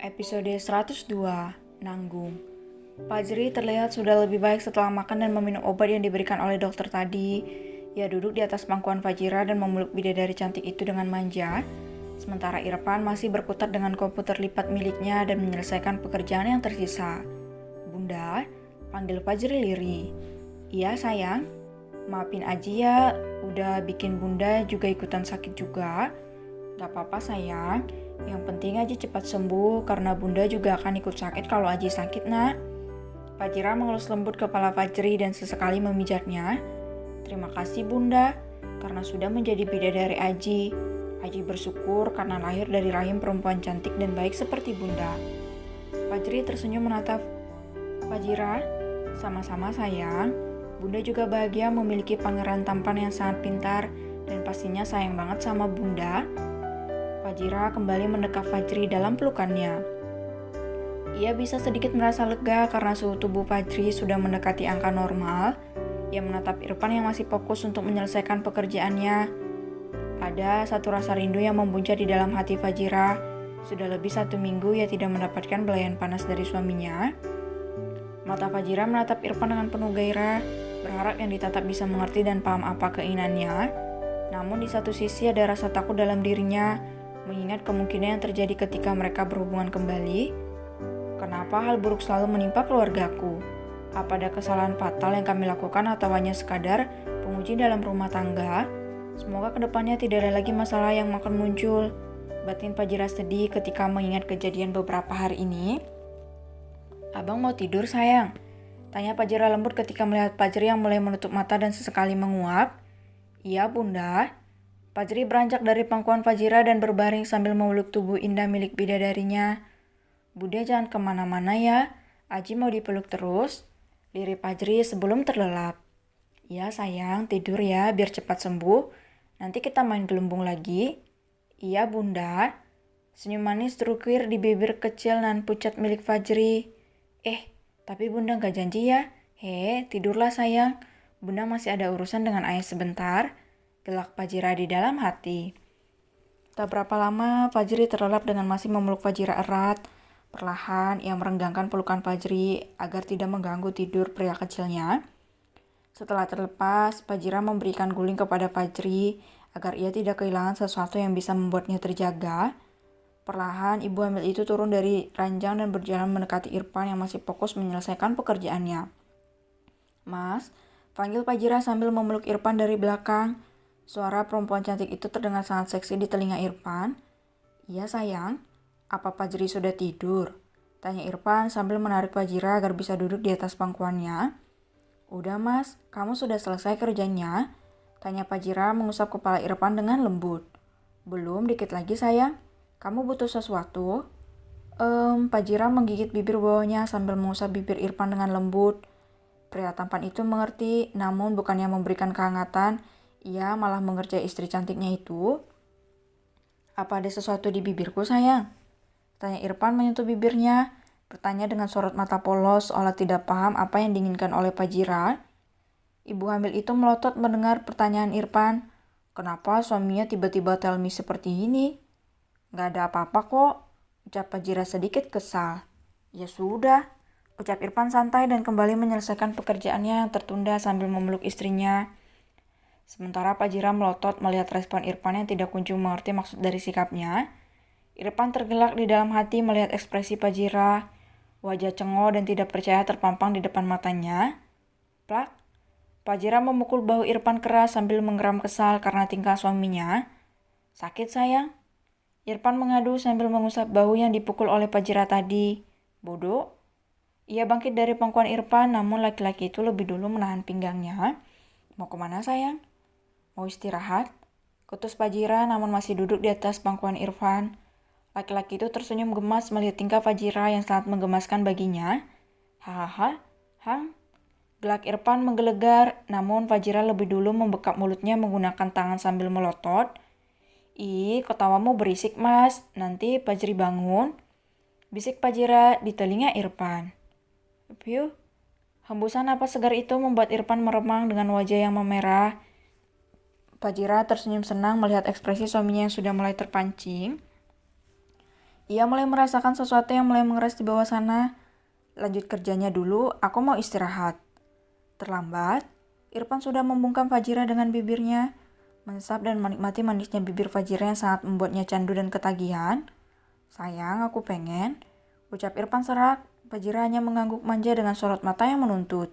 Episode 102, Nanggung. Fajri terlihat sudah lebih baik setelah makan dan meminum obat yang diberikan oleh dokter tadi. Ia duduk di atas pangkuan Fajira dan memeluk bidadari cantik itu dengan manja. Sementara Irfan masih berkutat dengan komputer lipat miliknya dan menyelesaikan pekerjaan yang tersisa. Bunda, panggil Fajri lirih. Iya sayang, maafin Aji ya, udah bikin bunda juga ikutan sakit juga. Gak apa-apa sayang, yang penting Aji cepat sembuh karena bunda juga akan ikut sakit kalau Aji sakit nak. Fajira mengelus lembut kepala Fajri dan sesekali memijatnya. Terima kasih bunda, karena sudah menjadi bidadari Aji. Aji bersyukur karena lahir dari rahim perempuan cantik dan baik seperti bunda. Fajri tersenyum menatap Fajira. Sama-sama sayang, bunda juga bahagia memiliki pangeran tampan yang sangat pintar dan pastinya sayang banget sama bunda. Fajira kembali mendekap Fajri dalam pelukannya. Ia bisa sedikit merasa lega karena suhu tubuh Fajri sudah mendekati angka normal. Ia menatap Irfan yang masih fokus untuk menyelesaikan pekerjaannya. Ada satu rasa rindu yang membuncah di dalam hati Fajira. Sudah lebih 1 minggu ia tidak mendapatkan belayan panas dari suaminya. Mata Fajira menatap Irfan dengan penuh gairah, berharap yang ditatap bisa mengerti dan paham apa keinginannya. Namun di satu sisi ada rasa takut dalam dirinya, mengingat kemungkinan yang terjadi ketika mereka berhubungan kembali. Kenapa hal buruk selalu menimpa keluargaku? Apa ada kesalahan fatal yang kami lakukan atau hanya sekadar penguji dalam rumah tangga? Semoga kedepannya tidak ada lagi masalah yang akan muncul. Batin Fajira sedih ketika mengingat kejadian beberapa hari ini. Abang mau tidur sayang? Tanya Fajira lembut ketika melihat Fajri yang mulai menutup mata dan sesekali menguap. Iya bunda. Fajri beranjak dari pangkuan Fajira dan berbaring sambil memeluk tubuh indah milik bidadarinya. Bunda jangan kemana-mana ya, Aji mau dipeluk terus. Lirih Fajri sebelum terlelap. Iya sayang, tidur ya biar cepat sembuh. Nanti kita main gelembung lagi. Iya bunda. Senyum manis terukir di bibir kecil nan pucat milik Fajri. Tapi bunda gak janji ya. Tidurlah sayang. Bunda masih ada urusan dengan ayah sebentar. Gelak Fajira di dalam hati. Tak berapa lama Fajri terlelap dengan masih memeluk Fajira erat. Perlahan ia merenggangkan pelukan Fajri agar tidak mengganggu tidur pria kecilnya. Setelah terlepas, Fajira memberikan guling kepada Fajri agar ia tidak kehilangan sesuatu yang bisa membuatnya terjaga. Perlahan ibu hamil itu turun dari ranjang dan berjalan mendekati Irfan yang masih fokus menyelesaikan pekerjaannya. Mas, panggil Fajira sambil memeluk Irfan dari belakang. Suara perempuan cantik itu terdengar sangat seksi di telinga Irfan. Iya sayang, apa Fajri sudah tidur? Tanya Irfan sambil menarik Fajira agar bisa duduk di atas pangkuannya. Udah mas, kamu sudah selesai kerjanya? Tanya Fajira mengusap kepala Irfan dengan lembut. Belum, dikit lagi sayang. Kamu butuh sesuatu? Fajira menggigit bibir bawahnya sambil mengusap bibir Irfan dengan lembut. Pria tampan itu mengerti, namun bukannya memberikan kehangatan, ia malah mengerjai istri cantiknya itu. Apa ada sesuatu di bibirku sayang? Tanya Irfan menyentuh bibirnya, bertanya dengan sorot mata polos seolah tidak paham apa yang diinginkan oleh Fajira. Ibu hamil itu melotot mendengar pertanyaan Irfan. Kenapa suaminya tiba-tiba tell me seperti ini? Gak ada apa-apa kok, ucap Fajira sedikit kesal. Ya sudah, ucap Irfan santai dan kembali menyelesaikan pekerjaannya yang tertunda sambil memeluk istrinya. Sementara Fajira melotot melihat respon Irfan yang tidak kunjung mengerti maksud dari sikapnya. Irfan tergelak di dalam hati melihat ekspresi Fajira. Wajah cengok dan tidak percaya terpampang di depan matanya. Plak. Fajira memukul bahu Irfan keras sambil menggeram kesal karena tingkah suaminya. Sakit sayang? Irfan mengadu sambil mengusap bahu yang dipukul oleh Fajira tadi. Bodoh. Ia bangkit dari pangkuan Irfan, namun laki-laki itu lebih dulu menahan pinggangnya. Mau kemana sayang? Mau istirahat? Kutus Fajira namun masih duduk di atas pangkuan Irfan. Laki-laki itu tersenyum gemas melihat tingkah Fajira yang sangat menggemaskan baginya. Hahaha, Hang. Gelak Irfan menggelegar, namun Fajira lebih dulu membekap mulutnya menggunakan tangan sambil melotot. Ih, ketawamu berisik mas, nanti Fajri bangun. Bisik Fajira di telinga Irfan. Piu, hembusan napas segar itu membuat Irfan meremang dengan wajah yang memerah. Fajira tersenyum senang melihat ekspresi suaminya yang sudah mulai terpancing. Ia mulai merasakan sesuatu yang mulai mengeras di bawah sana. Lanjut kerjanya dulu, aku mau istirahat. Terlambat, Irfan sudah membungkam Fajira dengan bibirnya, mensap dan menikmati manisnya bibir Fajira yang sangat membuatnya candu dan ketagihan. Sayang, aku pengen, ucap Irfan serak. Fajira hanya mengangguk manja dengan sorot mata yang menuntut.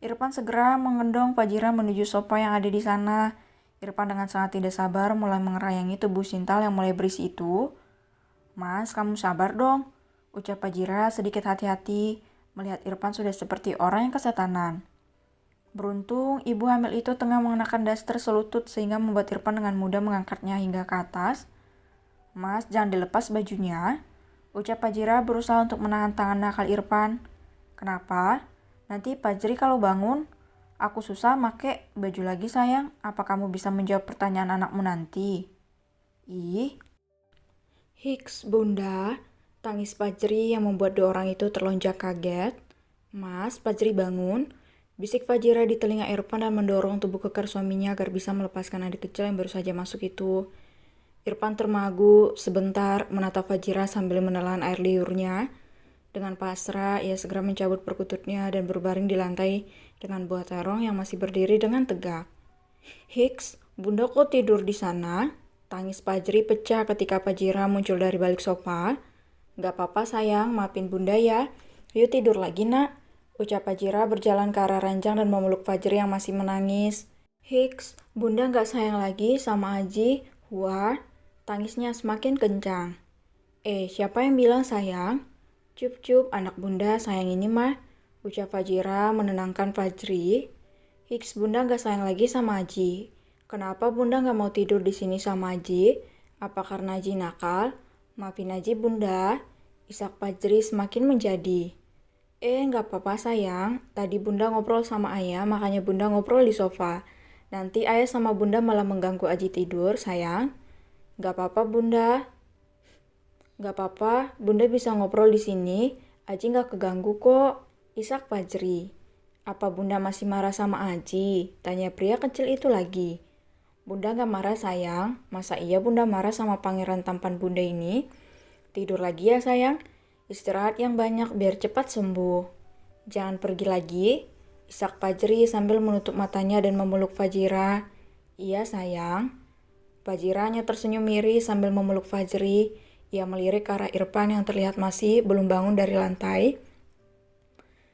Irfan segera mengendong Fajira menuju sofa yang ada di sana. Irfan dengan sangat tidak sabar mulai mengerayangi tubuh Sintal yang mulai berisi itu. Mas, kamu sabar dong, ucap Fajira sedikit hati-hati melihat Irfan sudah seperti orang yang kesetanan. Beruntung ibu hamil itu tengah mengenakan daster selutut sehingga membuat Irfan dengan mudah mengangkatnya hingga ke atas. Mas, jangan dilepas bajunya, ucap Fajira berusaha untuk menahan tangan nakal Irfan. Kenapa? Nanti Fajri kalau bangun, aku susah make baju lagi sayang. Apa kamu bisa menjawab pertanyaan anakmu nanti? Ih. Hiks, bunda, tangis Fajri yang membuat dua orang itu terlonjak kaget. Mas, Fajri bangun, bisik Fajira di telinga Irfan dan mendorong tubuh kekar suaminya agar bisa melepaskan adik kecil yang baru saja masuk itu. Irfan termagu sebentar menatap Fajira sambil menelan air liurnya. Dengan pasrah, ia segera mencabut perkututnya dan berbaring di lantai dengan buah terong yang masih berdiri dengan tegak. Hiks, bunda kok tidur di sana? Tangis Fajri pecah ketika Fajira muncul dari balik sofa. Gak apa-apa sayang, maafin bunda ya. Yuk tidur lagi nak, ucap Fajira berjalan ke arah ranjang dan memeluk Fajri yang masih menangis. Hiks, bunda gak sayang lagi sama Aji. Wah, tangisnya semakin kencang. Siapa yang bilang sayang? Cup-cup, anak bunda sayang ini mah, ucap Fajira menenangkan Fajri. Hiks, bunda gak sayang lagi sama Aji. Kenapa bunda gak mau tidur di sini sama Aji? Apa karena Aji nakal? Maafin Aji bunda. Isak Fajri semakin menjadi. Gak apa-apa sayang. Tadi bunda ngobrol sama ayah, makanya bunda ngobrol di sofa. Nanti ayah sama bunda malah mengganggu Aji tidur sayang. Gak apa-apa bunda. Gak apa-apa, bunda bisa ngobrol di sini. Aji gak keganggu kok. Isak Fajri. Apa bunda masih marah sama Aji? Tanya pria kecil itu lagi. Bunda gak marah sayang. Masa iya bunda marah sama pangeran tampan bunda ini? Tidur lagi ya sayang. Istirahat yang banyak biar cepat sembuh. Jangan pergi lagi. Isak Fajri sambil menutup matanya dan memeluk Fajira. Iya sayang. Fajira hanya tersenyum miris sambil memeluk Fajri. Ia melirik ke arah Irfan yang terlihat masih belum bangun dari lantai.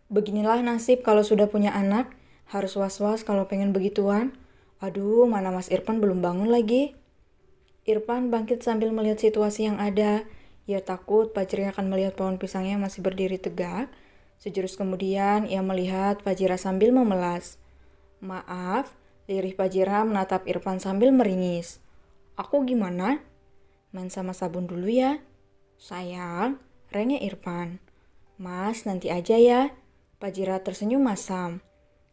Beginilah nasib kalau sudah punya anak, harus was-was kalau pengen begituan. Aduh, mana Mas Irfan belum bangun lagi? Irfan bangkit sambil melihat situasi yang ada. Ia takut Fajri akan melihat pohon pisangnya masih berdiri tegak. Sejurus kemudian ia melihat Fajira sambil memelas. Maaf, lirih Fajira menatap Irfan sambil meringis. Aku gimana? Main sama sabun dulu ya. Sayang, rengek Irfan. Mas, nanti aja ya. Fajira tersenyum masam.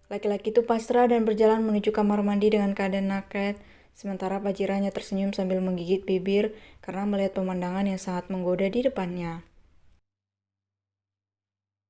Laki-laki itu pasrah dan berjalan menuju kamar mandi dengan keadaan naked. Sementara Fajira hanya tersenyum sambil menggigit bibir karena melihat pemandangan yang sangat menggoda di depannya.